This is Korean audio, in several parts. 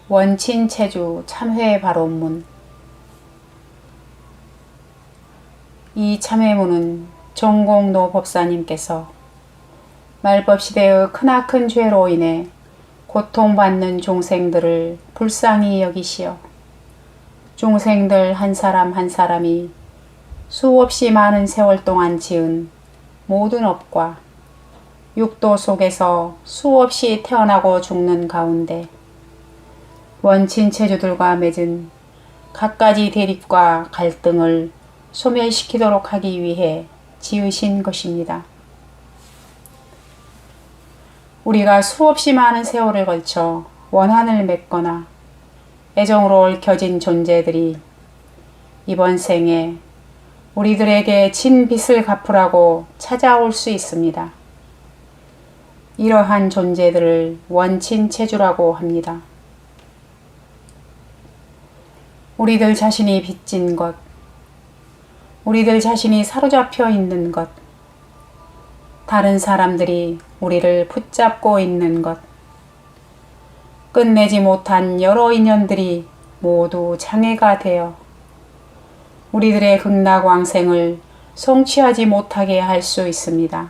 원친체주 참회바론문. 이 참회문은 종공노 법사님께서 말법시대의 크나큰 죄로 인해 고통받는 종생들을 불쌍히 여기시어 종생들 한 사람 한 사람이 수없이 많은 세월 동안 지은 모든 업과 육도 속에서 수없이 태어나고 죽는 가운데 원친체주들과 맺은 갖가지 대립과 갈등을 소멸시키도록 하기 위해 지으신 것입니다. 우리가 수없이 많은 세월을 걸쳐 원한을 맺거나 애정으로 얽혀진 존재들이 이번 생에 우리들에게 진 빚을 갚으라고 찾아올 수 있습니다. 이러한 존재들을 원친체주라고 합니다. 우리들 자신이 빚진 것, 우리들 자신이 사로잡혀 있는 것, 다른 사람들이 우리를 붙잡고 있는 것, 끝내지 못한 여러 인연들이 모두 장애가 되어 우리들의 극락왕생을 성취하지 못하게 할 수 있습니다.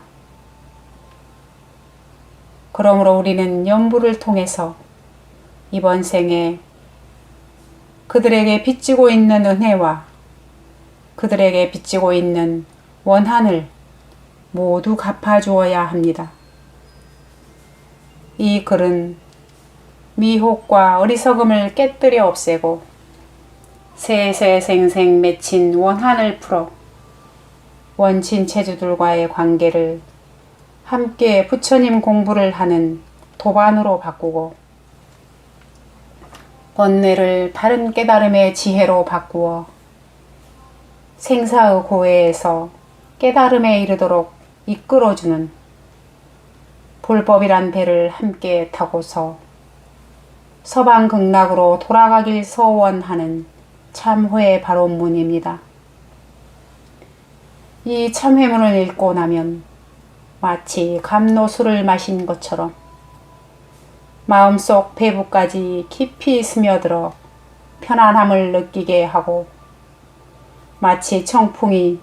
그러므로 우리는 연부를 통해서 이번 생에 그들에게 빚지고 있는 은혜와 그들에게 빚지고 있는 원한을 모두 갚아주어야 합니다. 이 글은 미혹과 어리석음을 깨뜨려 없애고 세세생생 맺힌 원한을 풀어 원친체주들과의 관계를 함께 부처님 공부를 하는 도반으로 바꾸고 번뇌를 바른 깨달음의 지혜로 바꾸어 생사의 고해에서 깨달음에 이르도록 이끌어주는 불법이란 배를 함께 타고서 서방 극락으로 돌아가길 서원하는 참회 바론문입니다. 이 참회문을 읽고 나면 마치 감로수를 마신 것처럼 마음속 배부까지 깊이 스며들어 편안함을 느끼게 하고 마치 청풍이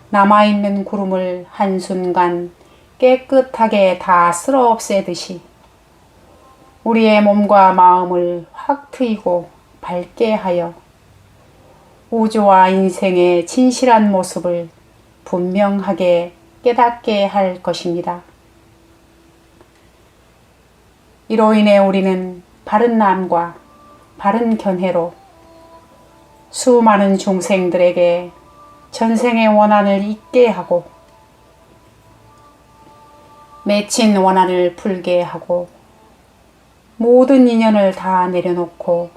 남아있는 구름을 한순간 깨끗하게 다 쓸어 없애듯이 우리의 몸과 마음을 확 트이고 밝게 하여 우주와 인생의 진실한 모습을 분명하게 깨닫게 할 것입니다. 이로 인해 우리는 바른 마음과 바른 견해로 수많은 중생들에게 전생의 원한을 잊게 하고 맺힌 원한을 풀게 하고 모든 인연을 다 내려놓고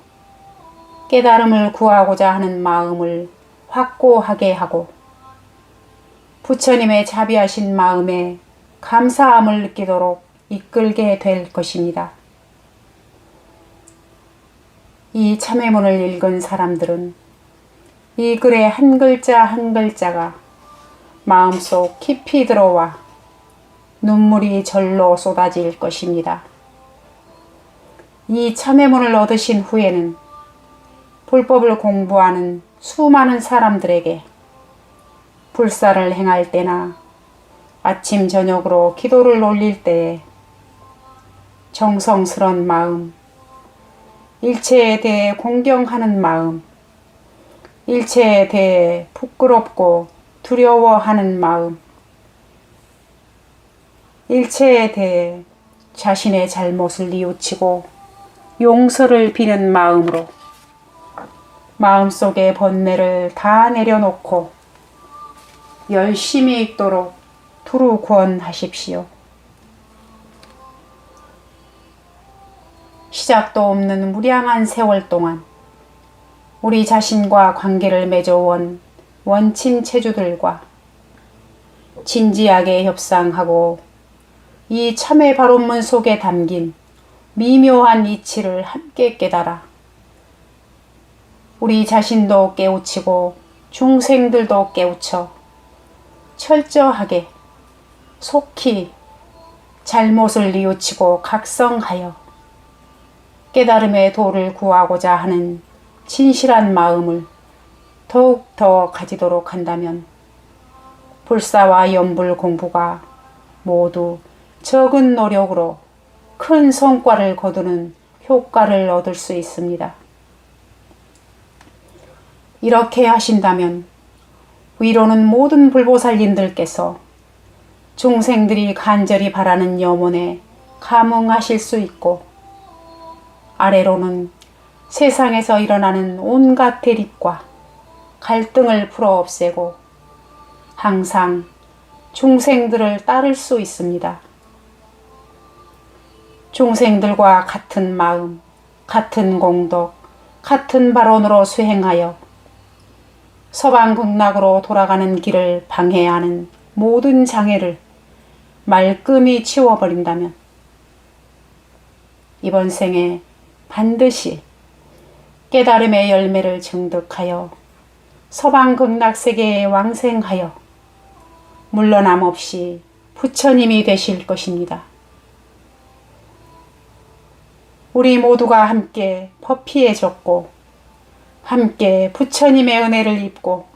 깨달음을 구하고자 하는 마음을 확고하게 하고 부처님의 자비하신 마음에 감사함을 느끼도록 이끌게 될 것입니다. 이 참회문을 읽은 사람들은 이 글의 한 글자 한 글자가 마음속 깊이 들어와 눈물이 절로 쏟아질 것입니다. 이 참회문을 얻으신 후에는 불법을 공부하는 수많은 사람들에게 불사를 행할 때나 아침 저녁으로 기도를 올릴 때에 정성스런 마음, 일체에 대해 공경하는 마음, 일체에 대해 부끄럽고 두려워하는 마음, 일체에 대해 자신의 잘못을 뉘우치고 용서를 비는 마음으로 마음속의 번뇌를 다 내려놓고 열심히 있도록 두루 권하십시오. 시작도 없는 무량한 세월 동안 우리 자신과 관계를 맺어온 원친체주들과 진지하게 협상하고 이 참회 바론문 속에 담긴 미묘한 이치를 함께 깨달아 우리 자신도 깨우치고 중생들도 깨우쳐 철저하게 속히 잘못을 뉘우치고 각성하여 깨달음의 도를 구하고자 하는 진실한 마음을 더욱 더 가지도록 한다면 불사와 연불 공부가 모두 적은 노력으로 큰 성과를 거두는 효과를 얻을 수 있습니다. 이렇게 하신다면 위로는 모든 불보살님들께서 중생들이 간절히 바라는 염원에 감응하실 수 있고, 아래로는 세상에서 일어나는 온갖 대립과 갈등을 풀어 없애고 항상 중생들을 따를 수 있습니다. 중생들과 같은 마음, 같은 공덕, 같은 발언으로 수행하여 서방극락으로 돌아가는 길을 방해하는 모든 장애를 말끔히 치워버린다면 이번 생에 반드시 깨달음의 열매를 증득하여 서방극락세계에 왕생하여 물러남 없이 부처님이 되실 것입니다. 우리 모두가 함께 법피해 줬고 함께 부처님의 은혜를 입고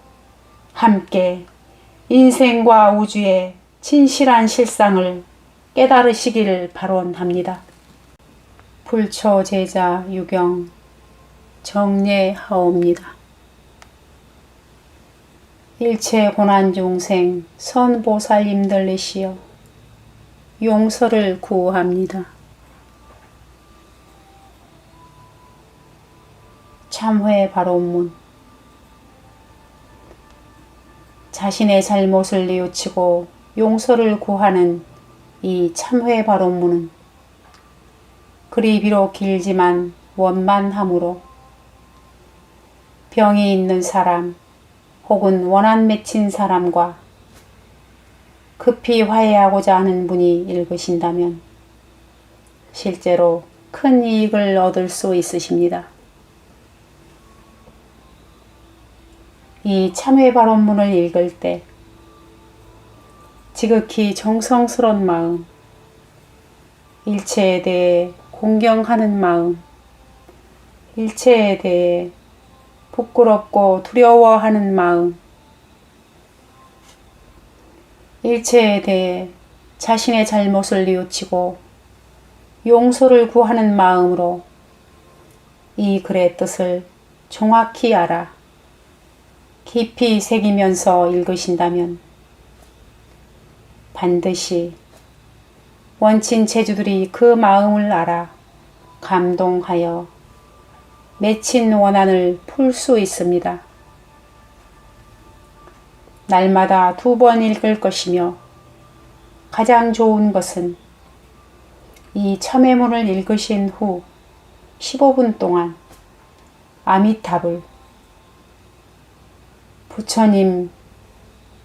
함께 인생과 우주의 진실한 실상을 깨달으시기를 발원합니다. 불초 제자 유경 정례하옵니다. 일체 고난 중생 선보살님들이시여 용서를 구합니다. 참회 발언문. 자신의 잘못을 뉘우치고 용서를 구하는 이 참회 발언문은 글이 비록 길지만 원만하므로 병이 있는 사람 혹은 원한 맺힌 사람과 급히 화해하고자 하는 분이 읽으신다면 실제로 큰 이익을 얻을 수 있으십니다. 이 참회 발언문을 읽을 때 지극히 정성스러운 마음, 일체에 대해 공경하는 마음, 일체에 대해 부끄럽고 두려워하는 마음, 일체에 대해 자신의 잘못을 뉘우치고 용서를 구하는 마음으로 이 글의 뜻을 정확히 알아 깊이 새기면서 읽으신다면 반드시 원친 체주들이 그 마음을 알아 감동하여 맺힌 원한을 풀 수 있습니다. 날마다 2번 읽을 것이며 가장 좋은 것은 이 참회문을 읽으신 후 15분 동안 아미타불 부처님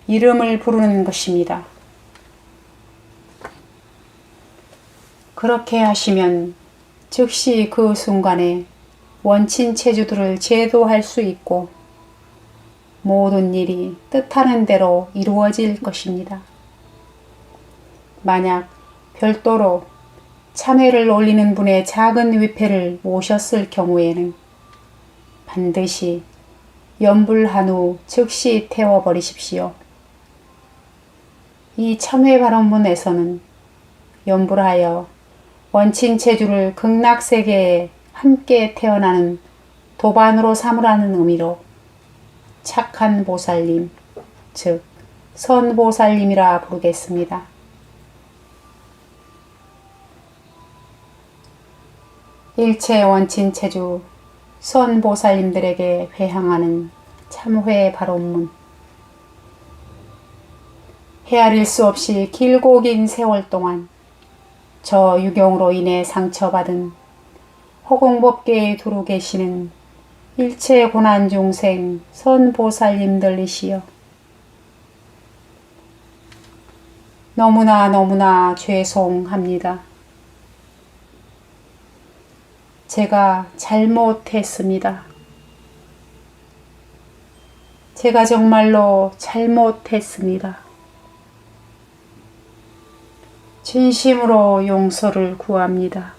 이름을 부르는 것입니다. 그렇게 하시면 즉시 그 순간에 원친 체주들을 제도할 수 있고 모든 일이 뜻하는 대로 이루어질 것입니다. 만약 별도로 참회를 올리는 분의 작은 위패를 모셨을 경우에는 반드시 연불한 후 즉시 태워버리십시오. 이 참회 발언문에서는 연불하여 원친 체주를 극락세계에 함께 태어나는 도반으로 삼으라는 의미로 착한 보살님, 즉 선보살님이라 부르겠습니다. 일체 원친 체주 선보살님들에게 회향하는 참회 발언문. 헤아릴 수 없이 길고 긴 세월 동안 저 유경으로 인해 상처받은 허공법계에 두루 계시는 일체 고난 중생 선보살님들이시여 너무나 죄송합니다. 제가 잘못했습니다. 제가 정말로 잘못했습니다. 진심으로 용서를 구합니다.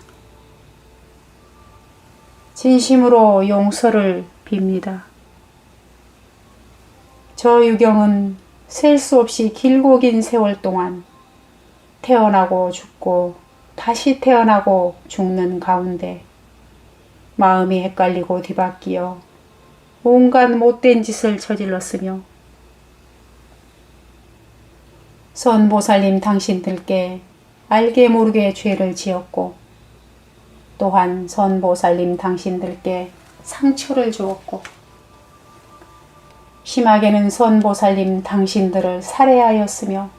진심으로 용서를 빕니다. 저 유경은 셀 수 없이 길고 긴 세월 동안 태어나고 죽고 다시 태어나고 죽는 가운데 마음이 헷갈리고 뒤바뀌어 온갖 못된 짓을 저질렀으며 선보살님 당신들께 알게 모르게 죄를 지었고 또한 선보살님 당신들께 상처를 주었고 심하게는 선보살님 당신들을 살해하였으며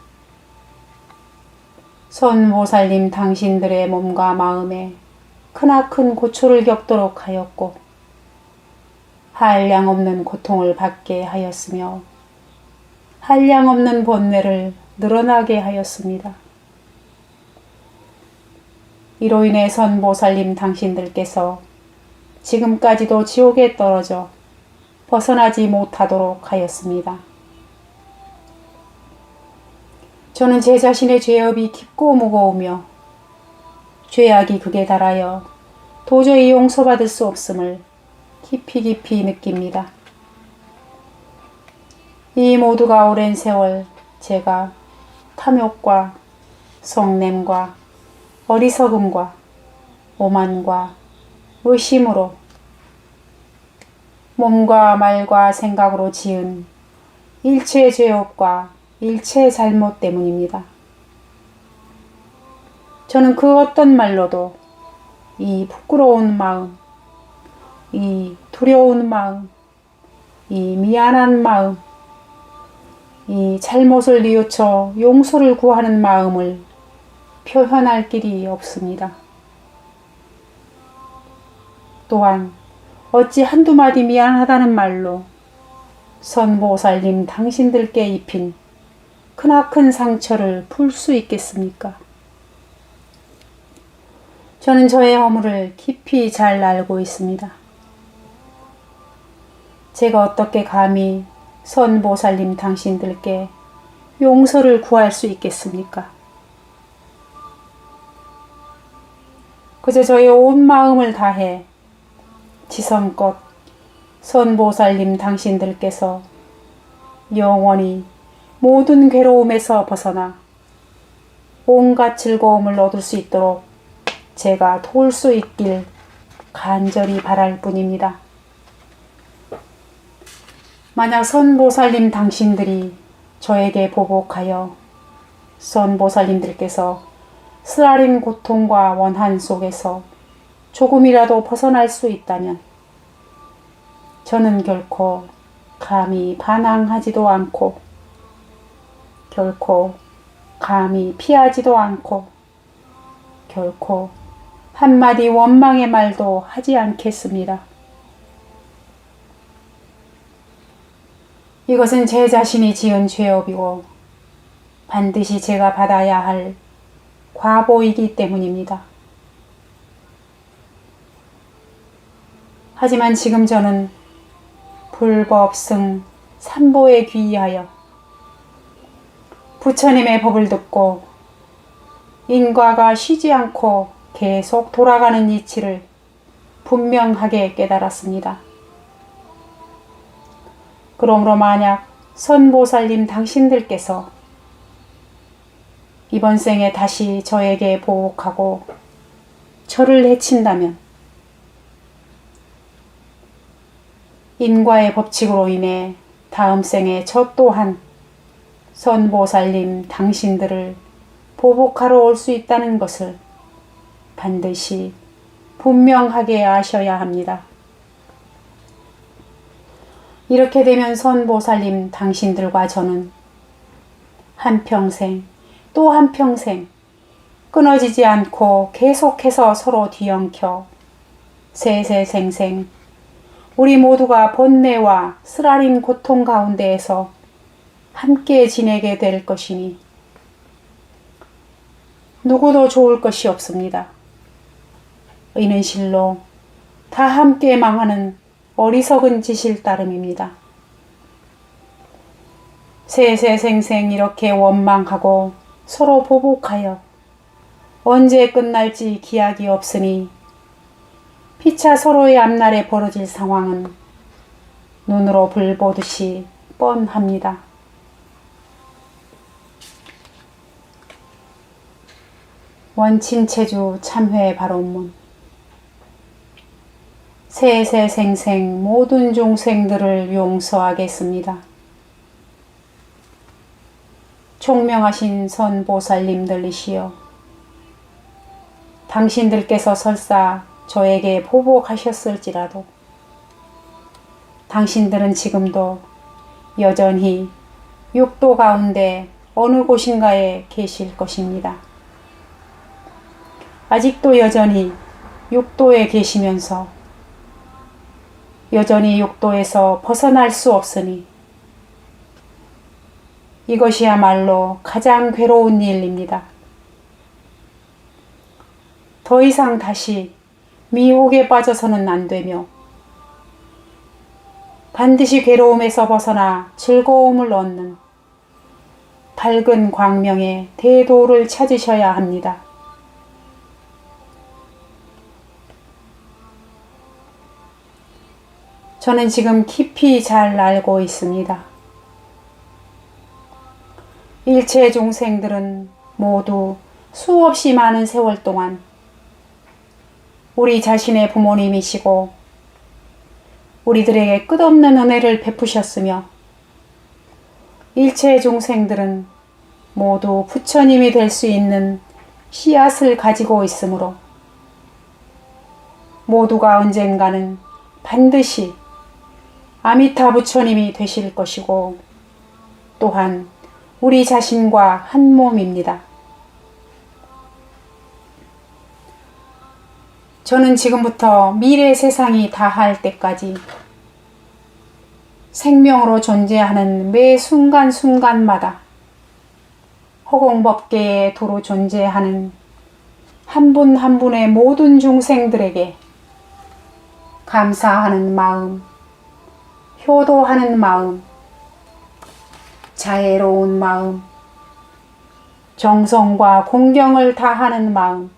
선보살님 당신들의 몸과 마음에 크나큰 고초를 겪도록 하였고 한량없는 고통을 받게 하였으며 한량없는 번뇌를 늘어나게 하였습니다. 이로 인해 선보살님 당신들께서 지금까지도 지옥에 떨어져 벗어나지 못하도록 하였습니다. 저는 제 자신의 죄업이 깊고 무거우며 죄악이 극에 달하여 도저히 용서받을 수 없음을 깊이 느낍니다. 이 모두가 오랜 세월 제가 탐욕과 성냄과 어리석음과 오만과 의심으로 몸과 말과 생각으로 지은 일체 죄업과 일체 잘못 때문입니다. 저는 그 어떤 말로도 이 부끄러운 마음, 이 두려운 마음, 이 미안한 마음, 이 잘못을 뉘우쳐 용서를 구하는 마음을 표현할 길이 없습니다. 또한 어찌 한두 마디 미안하다는 말로 선보살님 당신들께 입힌 크나큰 상처를 풀 수 있겠습니까? 저는 저의 허물을 깊이 잘 알고 있습니다. 제가 어떻게 감히 선보살님 당신들께 용서를 구할 수 있겠습니까? 그저 저의 온 마음을 다해 지성껏 선보살님 당신들께서 영원히 모든 괴로움에서 벗어나 온갖 즐거움을 얻을 수 있도록 제가 도울 수 있길 간절히 바랄 뿐입니다. 만약 선보살님 당신들이 저에게 보복하여 선보살님들께서 쓰라린 고통과 원한 속에서 조금이라도 벗어날 수 있다면 저는 결코 감히 반항하지도 않고 결코 감히 피하지도 않고 결코 한마디 원망의 말도 하지 않겠습니다. 이것은 제 자신이 지은 죄업이고 반드시 제가 받아야 할 과보이기 때문입니다. 하지만 지금 저는 불법승 삼보에 귀의하여 부처님의 법을 듣고 인과가 쉬지 않고 계속 돌아가는 이치를 분명하게 깨달았습니다. 그러므로 만약 선보살님 당신들께서 이번 생에 다시 저에게 보복하고 저를 해친다면 인과의 법칙으로 인해 다음 생에 저 또한 선보살님 당신들을 보복하러 올 수 있다는 것을 반드시 분명하게 아셔야 합니다. 이렇게 되면 선보살님 당신들과 저는 한평생 또 한평생 끊어지지 않고 계속해서 서로 뒤엉켜 세세생생 우리 모두가 번뇌와 쓰라린 고통 가운데에서 함께 지내게 될 것이니 누구도 좋을 것이 없습니다. 이는 실로 다 함께 망하는 어리석은 짓일 따름입니다. 세세생생 이렇게 원망하고 서로 보복하여 언제 끝날지 기약이 없으니 피차 서로의 앞날에 벌어질 상황은 눈으로 불 보듯이 뻔합니다. 원친체주 참회 발언문. 세세생생 모든 중생들을 용서하겠습니다. 총명하신 선보살님들이시여, 당신들께서 설사 저에게 보복하셨을지라도 당신들은 지금도 여전히 육도 가운데 어느 곳인가에 계실 것입니다. 아직도 여전히 육도에 계시면서 여전히 육도에서 벗어날 수 없으니 이것이야말로 가장 괴로운 일입니다. 더 이상 다시 미혹에 빠져서는 안 되며 반드시 괴로움에서 벗어나 즐거움을 얻는 밝은 광명의 대도를 찾으셔야 합니다. 저는 지금 깊이 잘 알고 있습니다. 일체 중생들은 모두 수없이 많은 세월 동안 우리 자신의 부모님이시고 우리들에게 끝없는 은혜를 베푸셨으며 일체 중생들은 모두 부처님이 될 수 있는 씨앗을 가지고 있으므로 모두가 언젠가는 반드시 아미타 부처님이 되실 것이고 또한 우리 자신과 한 몸입니다. 저는 지금부터 미래 세상이 다할 때까지 생명으로 존재하는 매 순간순간마다 허공법계에 두루 존재하는 한 분 한 분의 모든 중생들에게 감사하는 마음, 효도하는 마음, 자애로운 마음, 정성과 공경을 다하는 마음,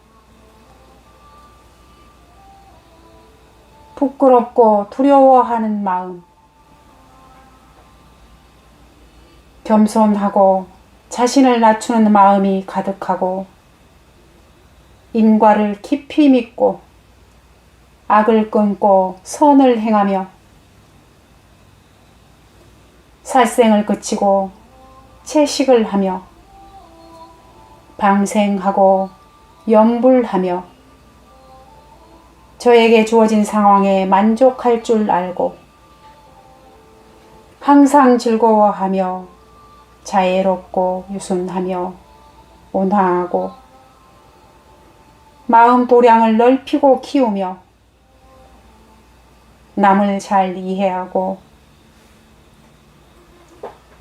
부끄럽고 두려워하는 마음, 겸손하고 자신을 낮추는 마음이 가득하고 인과를 깊이 믿고 악을 끊고 선을 행하며 살생을 그치고 채식을 하며 방생하고 염불하며 저에게 주어진 상황에 만족할 줄 알고 항상 즐거워하며 자애롭고 유순하며 온화하고 마음 도량을 넓히고 키우며 남을 잘 이해하고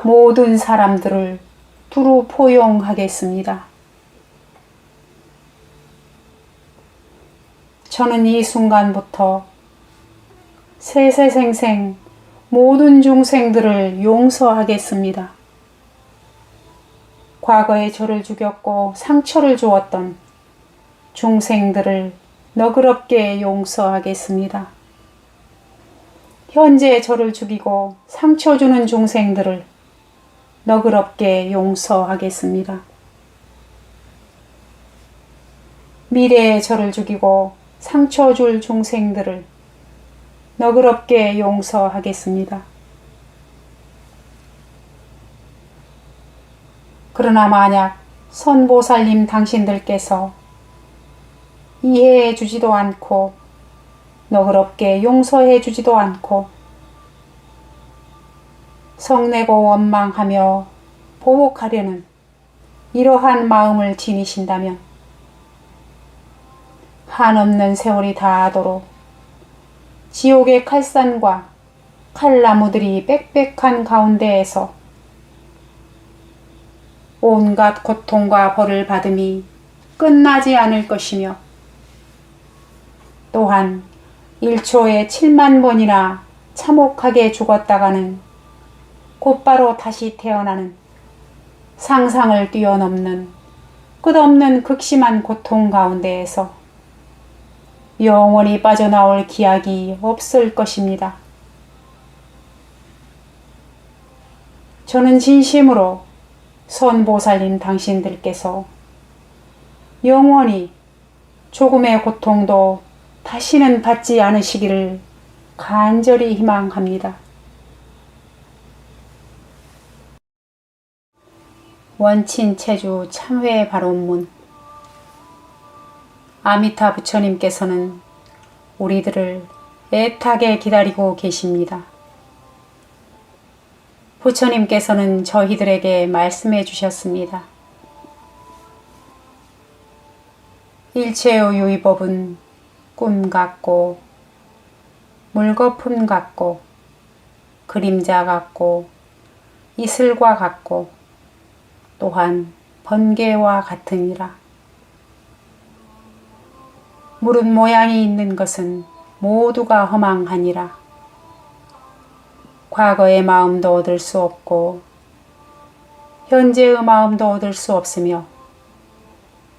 모든 사람들을 두루 포용하겠습니다. 저는 이 순간부터 세세생생 모든 중생들을 용서하겠습니다. 과거에 저를 죽였고 상처를 주었던 중생들을 너그럽게 용서하겠습니다. 현재 저를 죽이고 상처 주는 중생들을 너그럽게 용서하겠습니다. 미래에 저를 죽이고 상처 줄 중생들을 너그럽게 용서하겠습니다. 그러나 만약 선보살님 당신들께서 이해해 주지도 않고 너그럽게 용서해 주지도 않고 성내고 원망하며 보복하려는 이러한 마음을 지니신다면 한없는 세월이 다하도록 지옥의 칼산과 칼나무들이 빽빽한 가운데에서 온갖 고통과 벌을 받음이 끝나지 않을 것이며 또한 1초에 7만 번이나 참혹하게 죽었다가는 곧바로 다시 태어나는 상상을 뛰어넘는 끝없는 극심한 고통 가운데에서 영원히 빠져나올 기약이 없을 것입니다. 저는 진심으로 선보살님 당신들께서 영원히 조금의 고통도 다시는 받지 않으시기를 간절히 희망합니다. 원친체주 참회 발언문. 아미타 부처님께서는 우리들을 애타게 기다리고 계십니다. 부처님께서는 저희들에게 말씀해 주셨습니다. 일체의 유의법은 꿈 같고 물거품 같고 그림자 같고 이슬과 같고 또한 번개와 같으니라. 물은 모양이 있는 것은 모두가 허망하니라. 과거의 마음도 얻을 수 없고 현재의 마음도 얻을 수 없으며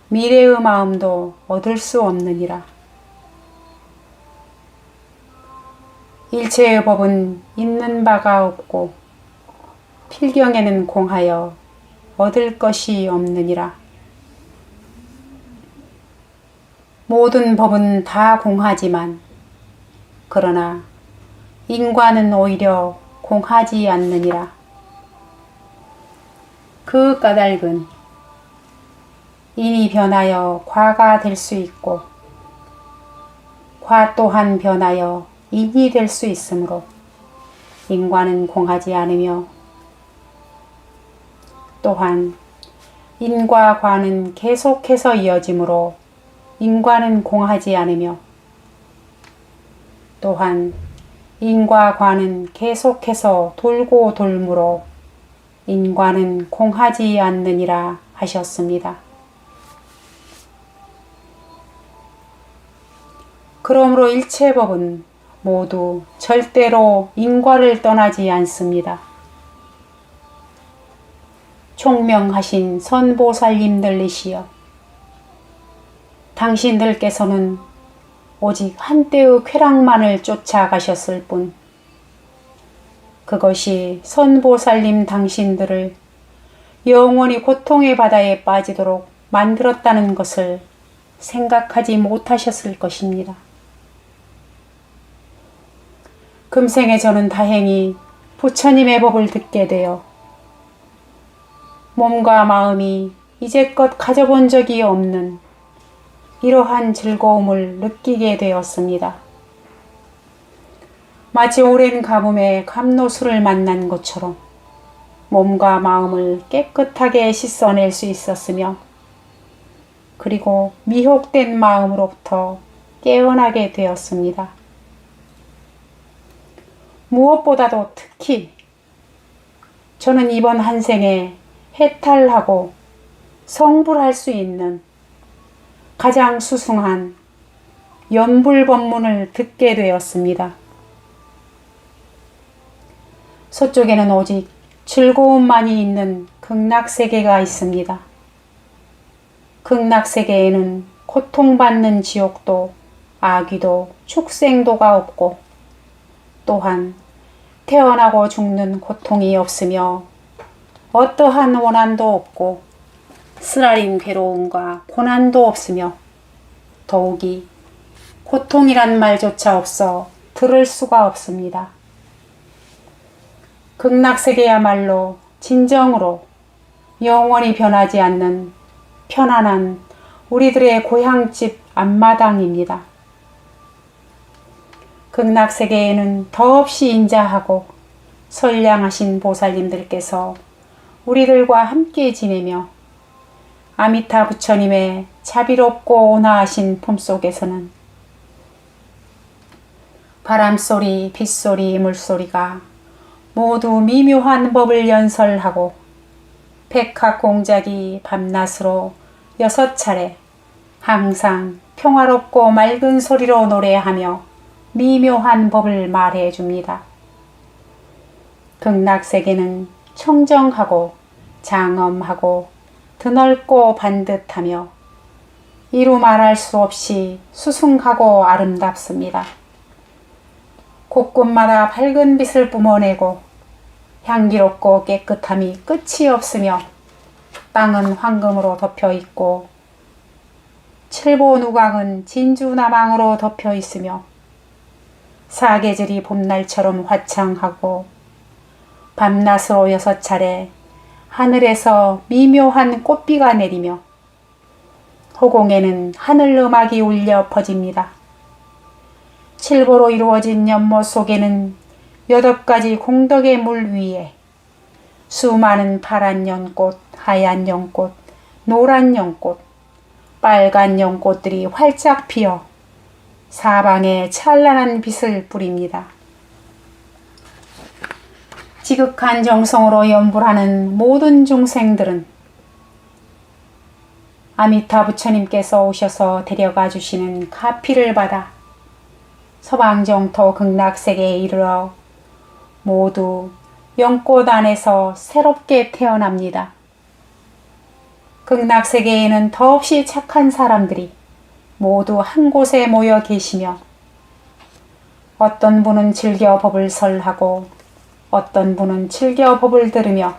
미래의 마음도 얻을 수 없느니라. 일체의 법은 있는 바가 없고 필경에는 공하여 얻을 것이 없느니라. 모든 법은 다 공하지만 그러나 인과는 오히려 공하지 않느니라. 그 까닭은 인이 변하여 과가 될 수 있고 과 또한 변하여 인이 될 수 있으므로 인과는 공하지 않으며 또한 인과 과는 계속해서 이어지므로 인과는 공하지 않으며 또한 인과 과는 계속해서 돌고 돌므로 인과는 공하지 않느니라 하셨습니다. 그러므로 일체법은 모두 절대로 인과를 떠나지 않습니다. 총명하신 선보살님들이시여, 당신들께서는 오직 한때의 쾌락만을 쫓아가셨을 뿐 그것이 선보살님 당신들을 영원히 고통의 바다에 빠지도록 만들었다는 것을 생각하지 못하셨을 것입니다. 금생에 저는 다행히 부처님의 법을 듣게 되어 몸과 마음이 이제껏 가져본 적이 없는 이러한 즐거움을 느끼게 되었습니다. 마치 오랜 가뭄에 감로수를 만난 것처럼 몸과 마음을 깨끗하게 씻어낼 수 있었으며 그리고 미혹된 마음으로부터 깨어나게 되었습니다. 무엇보다도 특히 저는 이번 한 생에 해탈하고 성불할 수 있는 가장 수승한 연불법문을 듣게 되었습니다. 서쪽에는 오직 즐거움만이 있는 극락세계가 있습니다. 극락세계에는 고통받는 지옥도 아귀도 축생도가 없고 또한 태어나고 죽는 고통이 없으며 어떠한 원한도 없고 쓰라린 괴로움과 고난도 없으며 더욱이 고통이란 말조차 없어 들을 수가 없습니다. 극락세계야말로 진정으로 영원히 변하지 않는 편안한 우리들의 고향집 앞마당입니다. 극락세계에는 더없이 인자하고 선량하신 보살님들께서 우리들과 함께 지내며 아미타 부처님의 자비롭고 온화하신 품속에서는 바람소리, 빗소리, 물소리가 모두 미묘한 법을 연설하고 백합공작이 밤낮으로 6차례 항상 평화롭고 맑은 소리로 노래하며 미묘한 법을 말해 줍니다. 극락세계는 청정하고 장엄하고 드넓고 반듯하며 이루 말할 수 없이 수승하고 아름답습니다. 곳곳마다 밝은 빛을 뿜어내고 향기롭고 깨끗함이 끝이 없으며 땅은 황금으로 덮여 있고 칠보 누각은 진주 나망으로 덮여 있으며 사계절이 봄날처럼 화창하고 밤낮으로 6차례 하늘에서 미묘한 꽃비가 내리며 허공에는 하늘 음악이 울려 퍼집니다. 칠보로 이루어진 연못 속에는 8가지 공덕의 물 위에 수많은 파란 연꽃, 하얀 연꽃, 노란 연꽃, 빨간 연꽃들이 활짝 피어 사방에 찬란한 빛을 뿌립니다. 지극한 정성으로 연불하는 모든 중생들은 아미타 부처님께서 오셔서 데려가 주시는 가피를 받아 서방정토 극락세계에 이르러 모두 연꽃 안에서 새롭게 태어납니다. 극락세계에는 더없이 착한 사람들이 모두 한 곳에 모여 계시며 어떤 분은 즐겨 법을 설하고 어떤 분은 즐겨 법을 들으며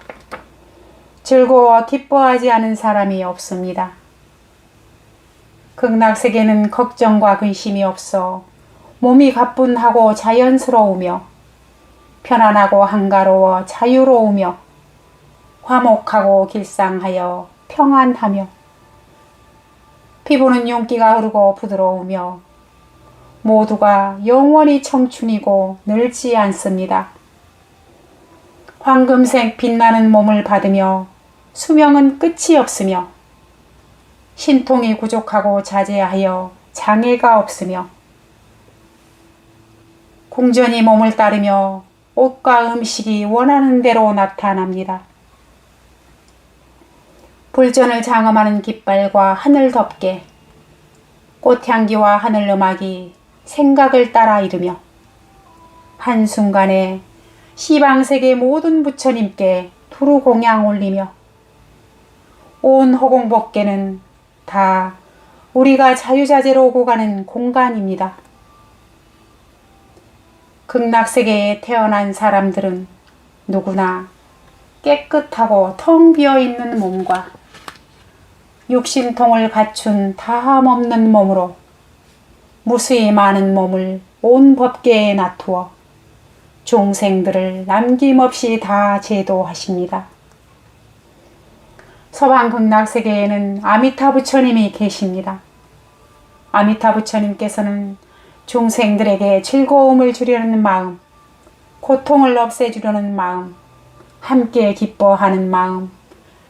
즐거워 기뻐하지 않은 사람이 없습니다. 극락세계는 걱정과 근심이 없어 몸이 가뿐하고 자연스러우며 편안하고 한가로워 자유로우며 화목하고 길상하여 평안하며 피부는 윤기가 흐르고 부드러우며 모두가 영원히 청춘이고 늙지 않습니다. 황금색 빛나는 몸을 받으며 수명은 끝이 없으며 신통이 부족하고 자제하여 장애가 없으며 궁전이 몸을 따르며 옷과 음식이 원하는 대로 나타납니다. 불전을 장엄하는 깃발과 하늘 덮개, 꽃향기와 하늘 음악이 생각을 따라 이르며 한순간에 시방세계 모든 부처님께 두루 공양 올리며 온 허공법계는 다 우리가 자유자재로 오고 가는 공간입니다. 극락세계에 태어난 사람들은 누구나 깨끗하고 텅 비어있는 몸과 육신통을 갖춘 다함없는 몸으로 무수히 많은 몸을 온 법계에 놔두어 중생들을 남김없이 다 제도하십니다. 서방 극락세계에는 아미타 부처님이 계십니다. 아미타 부처님께서는 중생들에게 즐거움을 주려는 마음, 고통을 없애주려는 마음, 함께 기뻐하는 마음,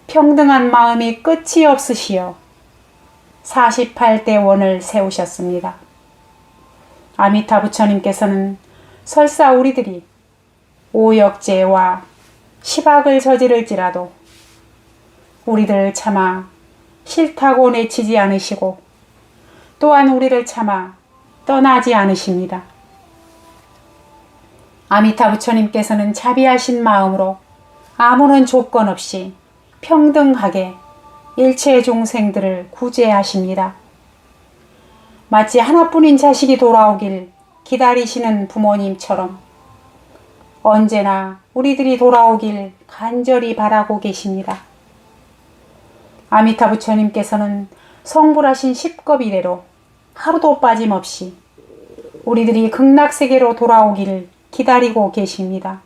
평등한 마음이 끝이 없으시어 48대 원을 세우셨습니다. 아미타 부처님께서는 설사 우리들이 오역죄와 시박을 저지를지라도 우리들 차마 싫다고 내치지 않으시고 또한 우리를 차마 떠나지 않으십니다. 아미타 부처님께서는 자비하신 마음으로 아무런 조건 없이 평등하게 일체 중생들을 구제하십니다. 마치 하나뿐인 자식이 돌아오길 기다리시는 부모님처럼 언제나 우리들이 돌아오길 간절히 바라고 계십니다. 아미타 부처님께서는 성불하신 10급 이래로 하루도 빠짐없이 우리들이 극락세계로 돌아오기를 기다리고 계십니다.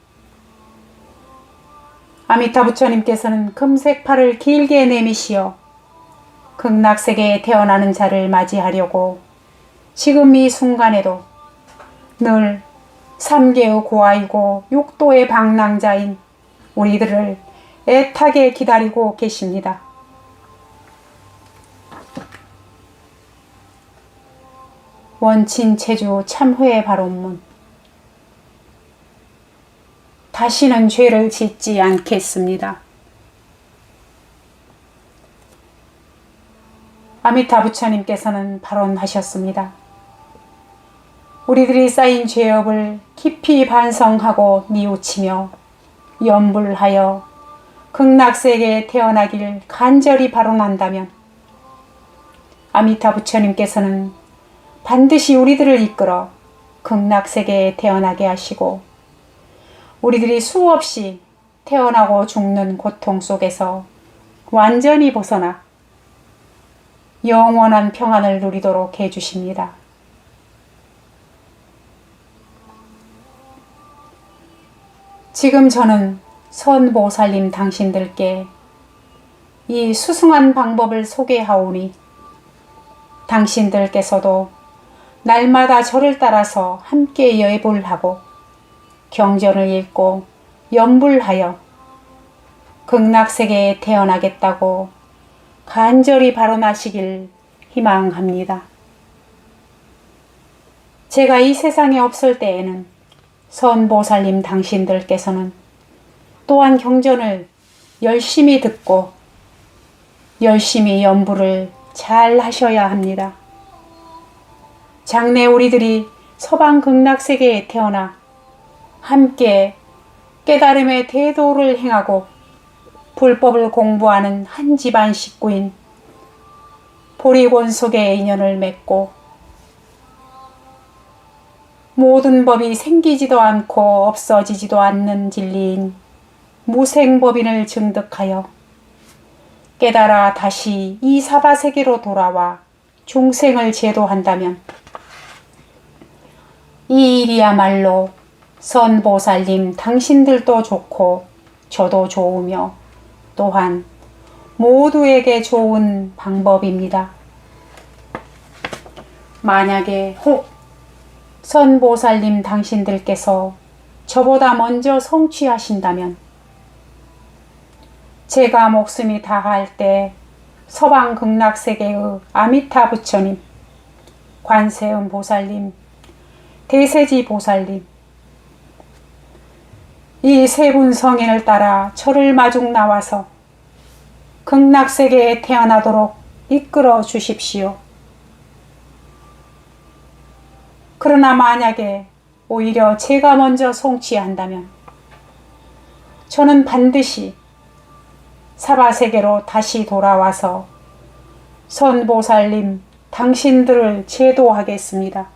아미타 부처님께서는 금색팔을 길게 내미시어 극락세계에 태어나는 자를 맞이하려고 지금 이 순간에도 늘 3계의 고아이고 6도의 방랑자인 우리들을 애타게 기다리고 계십니다. 원친 체주 참회 발언문. 다시는 죄를 짓지 않겠습니다. 아미타 부처님께서는 발언하셨습니다. 우리들이 쌓인 죄업을 깊이 반성하고 뉘우치며 염불하여 극락세계에 태어나길 간절히 발언한다면 아미타 부처님께서는 반드시 우리들을 이끌어 극락세계에 태어나게 하시고 우리들이 수없이 태어나고 죽는 고통 속에서 완전히 벗어나 영원한 평안을 누리도록 해주십니다. 지금 저는 선보살님 당신들께 이 수승한 방법을 소개하오니 당신들께서도 날마다 저를 따라서 함께 예불 하고 경전을 읽고 염불하여 극락세계에 태어나겠다고 간절히 발언하시길 희망합니다. 제가 이 세상에 없을 때에는 선보살님 당신들께서는 또한 경전을 열심히 듣고 열심히 염불을 잘 하셔야 합니다. 장래 우리들이 서방 극락세계에 태어나 함께 깨달음의 대도를 행하고 불법을 공부하는 한 집안 식구인 보리곤 속의 인연을 맺고 모든 법이 생기지도 않고 없어지지도 않는 진리인 무생법인을 증득하여 깨달아 다시 이 사바세계로 돌아와 중생을 제도한다면 이 일이야말로 선보살님 당신들도 좋고 저도 좋으며 또한 모두에게 좋은 방법입니다. 만약에 혹 선보살님 당신들께서 저보다 먼저 성취하신다면 제가 목숨이 다할 때 서방 극락세계의 아미타 부처님, 관세음 보살님, 대세지 보살님 이 세 분 성인을 따라 저를 마중 나와서 극락세계에 태어나도록 이끌어 주십시오. 그러나 만약에 오히려 제가 먼저 성취한다면 저는 반드시 사바세계로 다시 돌아와서 선보살님 당신들을 제도하겠습니다.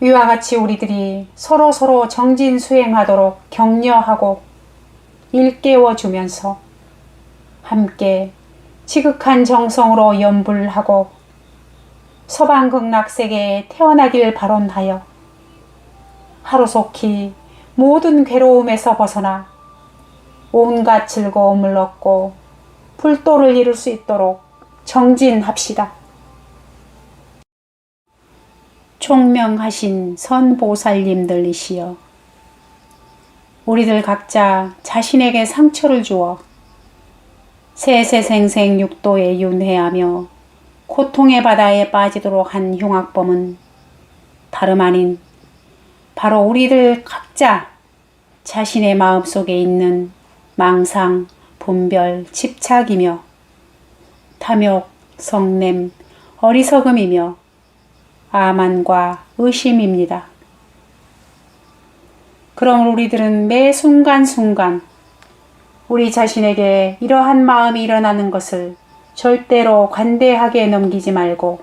이와 같이 우리들이 서로 정진수행하도록 격려하고 일깨워주면서 함께 지극한 정성으로 염불하고 서방 극락세계에 태어나길 발언하여 하루속히 모든 괴로움에서 벗어나 온갖 즐거움을 얻고 불도를 이룰 수 있도록 정진합시다. 총명하신 선보살님들이시여, 우리들 각자 자신에게 상처를 주어 세세생생 육도에 윤회하며 고통의 바다에 빠지도록 한 흉악범은 다름 아닌 바로 우리들 각자 자신의 마음속에 있는 망상, 분별, 집착이며 탐욕, 성냄, 어리석음이며 아만과 의심입니다. 그럼 우리들은 매 순간순간 우리 자신에게 이러한 마음이 일어나는 것을 절대로 관대하게 넘기지 말고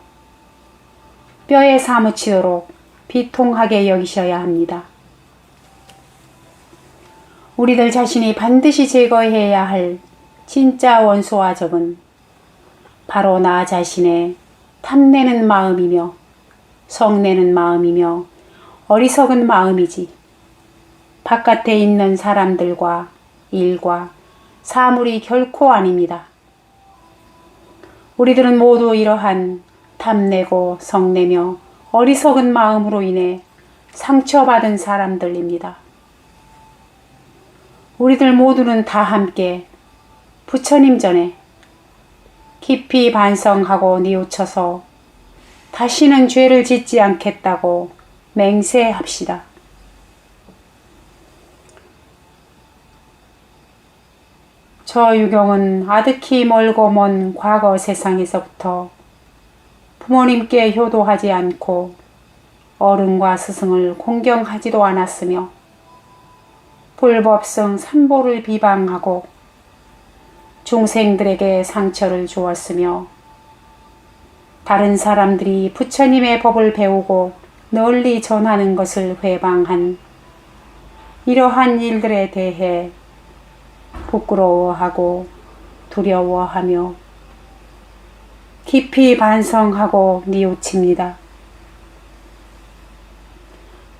뼈에 사무치도록 비통하게 여기셔야 합니다. 우리들 자신이 반드시 제거해야 할 진짜 원소와 적은 바로 나 자신의 탐내는 마음이며 성내는 마음이며 어리석은 마음이지 바깥에 있는 사람들과 일과 사물이 결코 아닙니다. 우리들은 모두 이러한 탐내고 성내며 어리석은 마음으로 인해 상처받은 사람들입니다. 우리들 모두는 다 함께 부처님 전에 깊이 반성하고 뉘우쳐서 다시는 죄를 짓지 않겠다고 맹세합시다. 저 유경은 아득히 멀고 먼 과거 세상에서부터 부모님께 효도하지 않고 어른과 스승을 공경하지도 않았으며 불법성 삼보를 비방하고 중생들에게 상처를 주었으며 다른 사람들이 부처님의 법을 배우고 널리 전하는 것을 회방한 이러한 일들에 대해 부끄러워하고 두려워하며 깊이 반성하고 뉘우칩니다.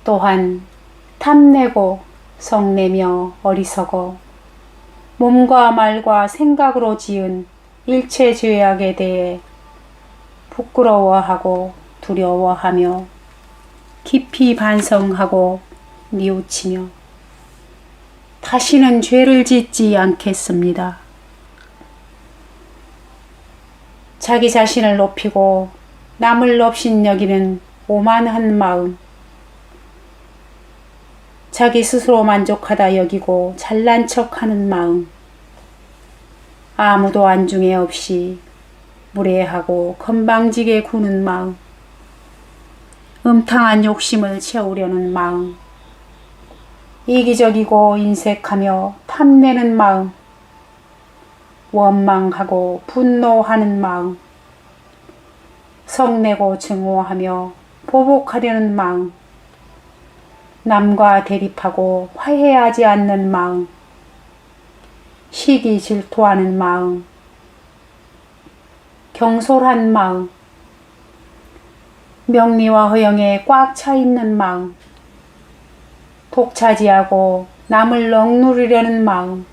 또한 탐내고 성내며 어리석어 몸과 말과 생각으로 지은 일체 죄악에 대해 부끄러워하고 두려워하며 깊이 반성하고 뉘우치며 다시는 죄를 짓지 않겠습니다. 자기 자신을 높이고 남을 업신여기는 오만한 마음, 자기 스스로 만족하다 여기고 잘난 척하는 마음, 아무도 안중에 없이 무례하고 건방지게 구는 마음, 음탕한 욕심을 채우려는 마음, 이기적이고 인색하며 탐내는 마음, 원망하고 분노하는 마음, 성내고 증오하며 보복하려는 마음, 남과 대립하고 화해하지 않는 마음, 시기 질투하는 마음, 경솔한 마음, 명리와 허영에 꽉 차 있는 마음, 독차지하고 남을 억누르려는 마음,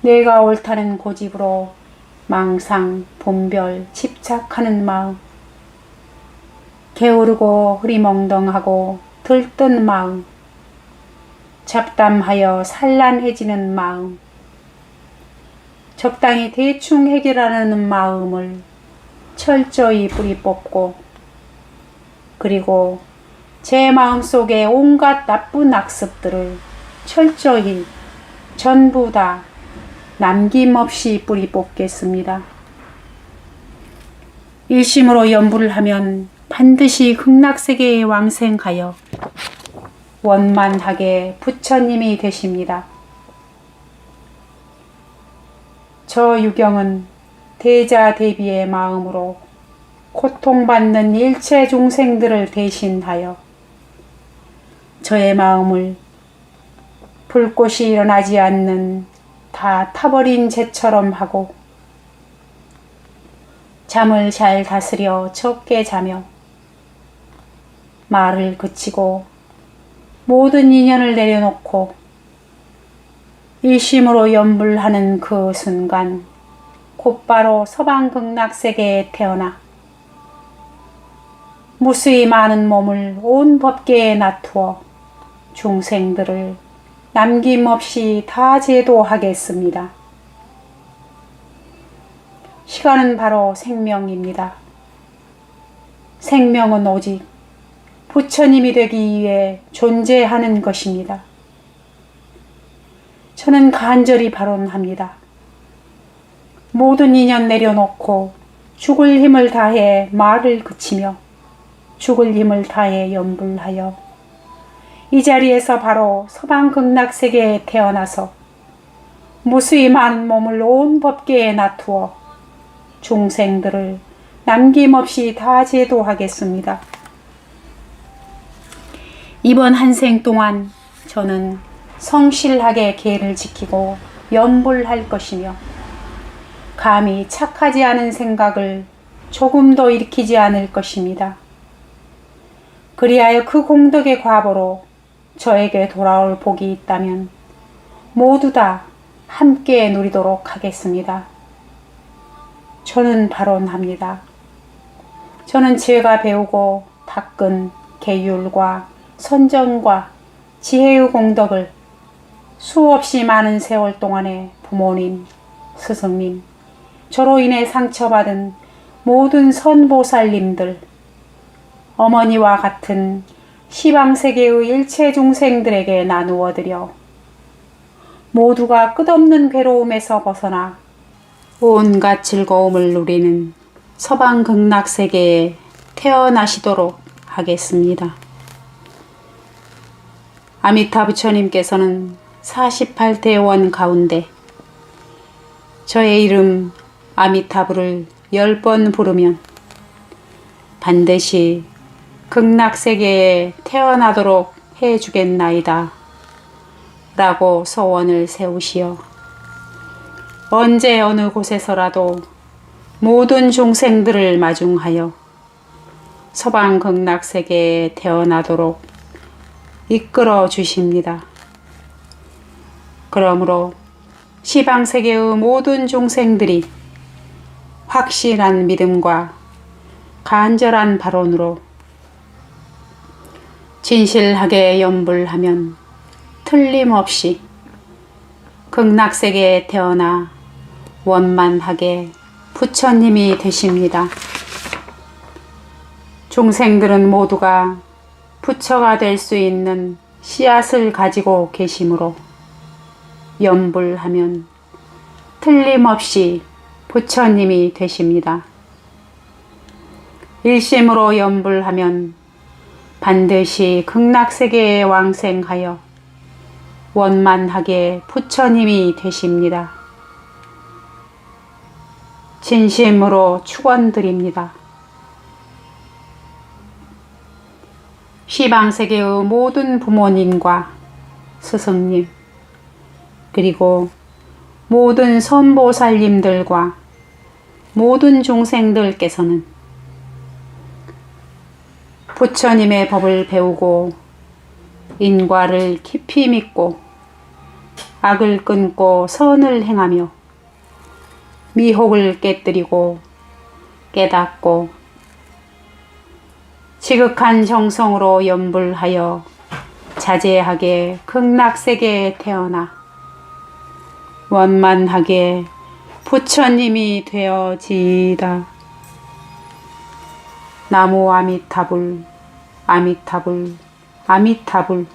내가 옳다는 고집으로 망상, 분별, 집착하는 마음, 게으르고 흐리멍덩하고 들뜬 마음, 잡담하여 산란해지는 마음, 적당히 대충 해결하려는 마음을 철저히 뿌리 뽑고 그리고 제 마음속에 온갖 나쁜 악습들을 철저히 전부 다 남김없이 뿌리 뽑겠습니다. 일심으로 염불을 하면 반드시 극락세계에 왕생하여 원만하게 부처님이 되십니다. 저 유경은 대자대비의 마음으로 고통받는 일체 중생들을 대신하여 저의 마음을 불꽃이 일어나지 않는 다 타버린 재처럼 하고 잠을 잘 다스려 적게 자며 말을 그치고 모든 인연을 내려놓고 일심으로 염불하는 그 순간 곧바로 서방극락세계에 태어나 무수히 많은 몸을 온 법계에 놔두어 중생들을 남김없이 다 제도하겠습니다. 시간은 바로 생명입니다. 생명은 오직 부처님이 되기 위해 존재하는 것입니다. 저는 간절히 발언합니다. 모든 인연 내려놓고 죽을 힘을 다해 말을 그치며 죽을 힘을 다해 염불하여 이 자리에서 바로 서방극락세계에 태어나서 무수히 많은 몸을 온 법계에 놔두어 중생들을 남김없이 다 제도하겠습니다. 이번 한 생 동안 저는 성실하게 계를 지키고 염불할 것이며 감히 착하지 않은 생각을 조금도 일으키지 않을 것입니다. 그리하여 그 공덕의 과보로 저에게 돌아올 복이 있다면 모두 다 함께 누리도록 하겠습니다. 저는 발언합니다. 저는 제가 배우고 닦은 계율과 선정과 지혜의 공덕을 수없이 많은 세월 동안에 부모님, 스승님, 저로 인해 상처받은 모든 선보살님들, 어머니와 같은 시방세계의 일체 중생들에게 나누어 드려 모두가 끝없는 괴로움에서 벗어나 온갖 즐거움을 누리는 서방극락세계에 태어나시도록 하겠습니다. 아미타 부처님께서는 48대원 가운데 저의 이름 아미타불을 10번 부르면 반드시 극락세계에 태어나도록 해주겠나이다. 라고 소원을 세우시어 언제 어느 곳에서라도 모든 중생들을 마중하여 서방 극락세계에 태어나도록 이끌어 주십니다. 그러므로 시방세계의 모든 중생들이 확실한 믿음과 간절한 발언으로 진실하게 염불하면 틀림없이 극락세계에 태어나 원만하게 부처님이 되십니다. 중생들은 모두가 부처가 될 수 있는 씨앗을 가지고 계시므로 염불하면 틀림없이 부처님이 되십니다. 일심으로 염불하면 반드시 극락세계에 왕생하여 원만하게 부처님이 되십니다. 진심으로 축원드립니다. 시방세계의 모든 부모님과 스승님, 그리고 모든 선보살님들과 모든 중생들께서는 부처님의 법을 배우고 인과를 깊이 믿고 악을 끊고 선을 행하며 미혹을 깨뜨리고 깨닫고 지극한 정성으로 염불하여 자제하게 극락세계에 태어나 원만하게 부처님이 되어지이다. 나무 아미타불, 아미타불, 아미타불.